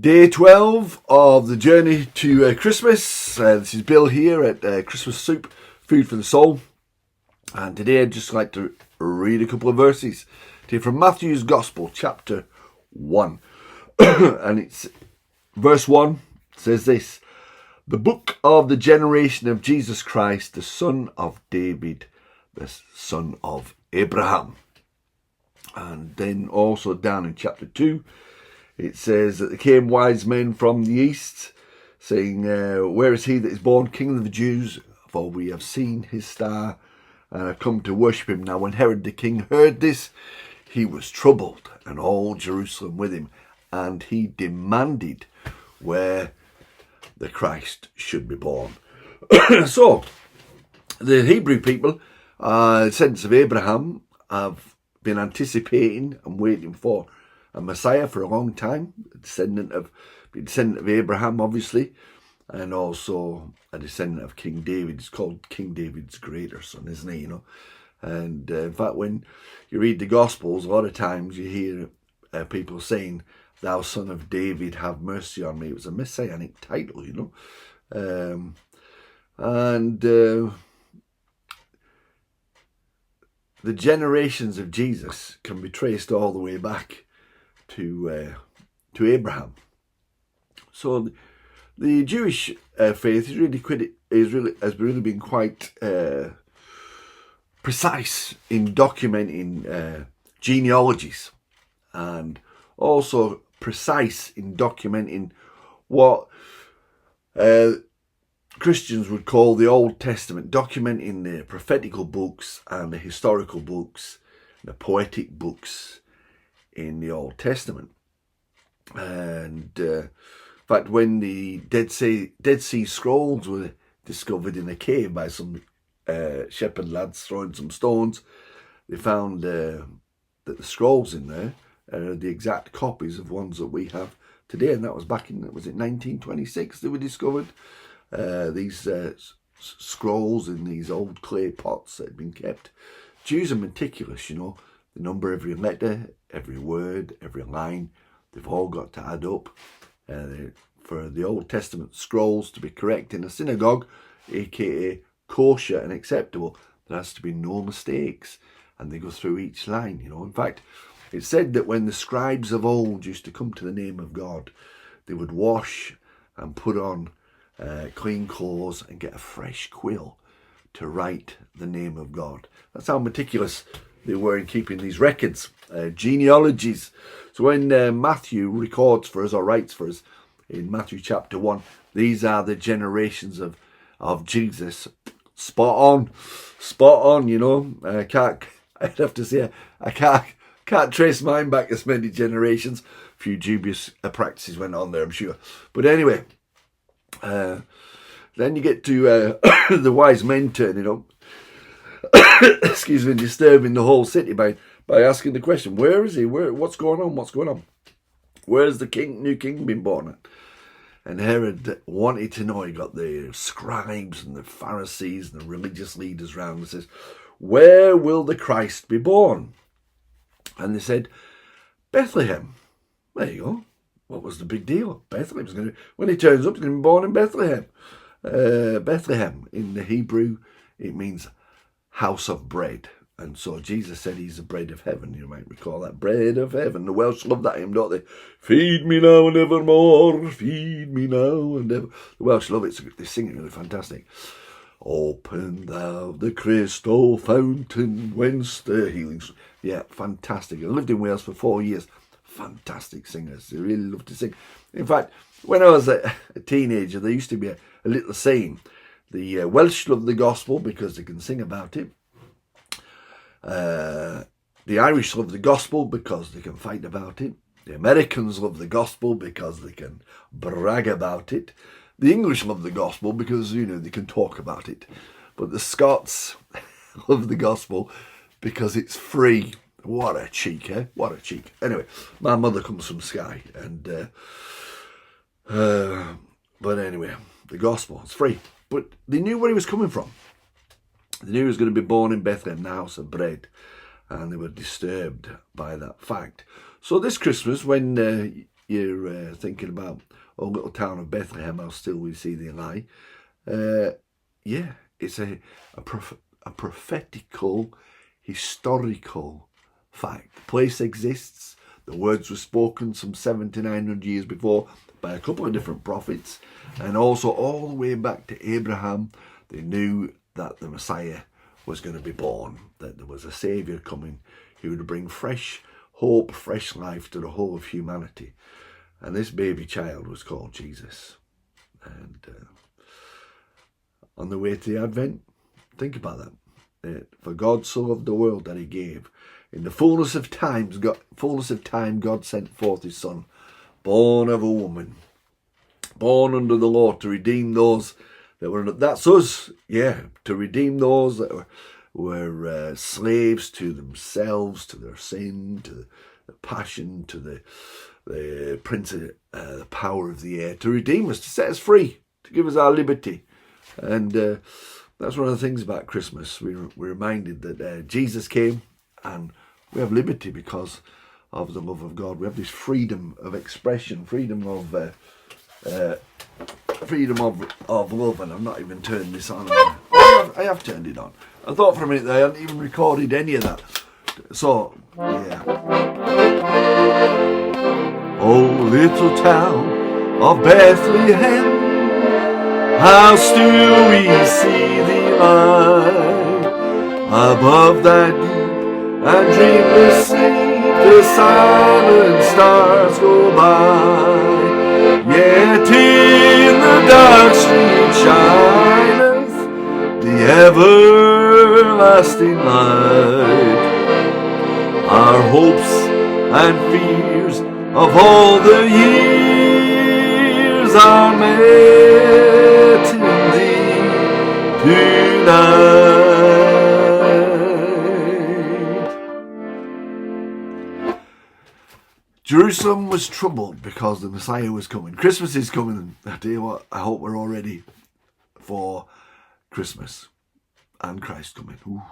Day 12 of the journey to Christmas. This is Bill here at Christmas Soup, Food for the Soul. And today I'd just like to read a couple of verses from Matthew's Gospel, chapter 1. And it's verse 1 says this: "The book of the generation of Jesus Christ, the son of David, the son of Abraham." And then also down in chapter 2, it says that there came wise men from the east, saying, "Where is he that is born King of the Jews? For we have seen his star, and have come to worship him." Now when Herod the king heard this, he was troubled, and all Jerusalem with him, and he demanded where the Christ should be born. So, the Hebrew people, descendants of Abraham, have been anticipating and waiting for a Messiah for a long time, a descendant of Abraham, obviously, and also a descendant of King David. It's called King David's greater son, isn't he? You know, and in fact, when you read the Gospels, a lot of times you hear people saying, "Thou son of David, have mercy on me." It was a messianic title, you know, the generations of Jesus can be traced all the way back to Abraham. So the Jewish faith has really been quite precise in documenting genealogies, and also precise in documenting what Christians would call the Old Testament, documenting the prophetical books and the historical books, the poetic books in the Old Testament. And in fact, when the Dead Sea Scrolls were discovered in a cave by some shepherd lads throwing some stones, they found that the scrolls in there are the exact copies of ones that we have today, and that was back in, was it 1926 they were discovered? These scrolls in these old clay pots that had been kept. Jews are meticulous, you know. They number every letter, every word, every line. They've all got to add up. For the Old Testament scrolls to be correct in a synagogue, aka kosher and acceptable, there has to be no mistakes. And they go through each line, you know. In fact, it's said that when the scribes of old used to come to the name of God, they would wash and put on clean clothes and get a fresh quill to write the name of God. That's how meticulous they were in keeping these records, genealogies. So when Matthew records for us, or writes for us in Matthew chapter 1, these are the generations of Jesus. Spot on, you know. I'd have to say, I can't trace mine back as many generations. A few dubious practices went on there, I'm sure. But anyway, then you get to the wise men turning up, excuse me, disturbing the whole city by asking the question, where is he? What's going on? Where's the new king been born? And Herod wanted to know. He got the scribes and the Pharisees and the religious leaders round and says, "Where will the Christ be born?" And they said, "Bethlehem." There you go. What was the big deal? Bethlehem's when he turns up, he's going to be born in Bethlehem. Bethlehem, in the Hebrew, it means house of bread. And so Jesus said he's the bread of heaven. You might recall that, bread of heaven. The Welsh love that hymn, don't they? Feed me now and evermore, feed me now and ever. The Welsh love it. They sing it really fantastic. Open thou the crystal fountain whence the healing... Yeah, fantastic. I lived in Wales for 4 years. Fantastic singers. They really love to sing. In fact, when I was a teenager, there used to be a little saying. The Welsh love the gospel because they can sing about it. The Irish love the gospel because they can fight about it. The Americans love the gospel because they can brag about it. The English love the gospel because, you know, they can talk about it. But the Scots love the gospel because it's free. What a cheek, eh? What a cheek. Anyway, my mother comes from Skye, and but anyway, the gospel, it's free. But they knew where he was coming from. They knew he was going to be born in Bethlehem, the house of bread, and they were disturbed by that fact. So this Christmas, when you're thinking about, oh, little town of Bethlehem, how still we see thee lie. Yeah, it's a prophetical, historical fact. The place exists. The words were spoken some 700 to 900 years before by a couple of different prophets, and also all the way back to Abraham. They knew that the Messiah was going to be born, that there was a Saviour coming who would bring fresh hope, fresh life to the whole of humanity. And this baby child was called Jesus. And on the way to the Advent, think about that. For God so loved the world that he gave. In the fullness of time, God sent forth his Son, born of a woman, born under the law, to redeem those that were, that's us, yeah, to redeem those that were slaves to themselves, to their sin, to the passion, to the prince of the power of the air, to redeem us, to set us free, to give us our liberty. And that's one of the things about Christmas. We're reminded that Jesus came, and we have liberty because of the love of God. We have this freedom of expression, freedom of love. And I've not even turned this on. I have turned it on. I thought for a minute that I hadn't even recorded any of that. So, yeah. Oh, little town of Bethlehem, how still we see thee lie above that deep and dreamless sleep. The silent stars go by, yet in the dark street shineth the everlasting light. Our hopes and fears of all the years are met in thee tonight. Jerusalem was troubled because the Messiah was coming. Christmas is coming. I tell you what, I hope we're all ready for Christmas and Christ coming. Ooh.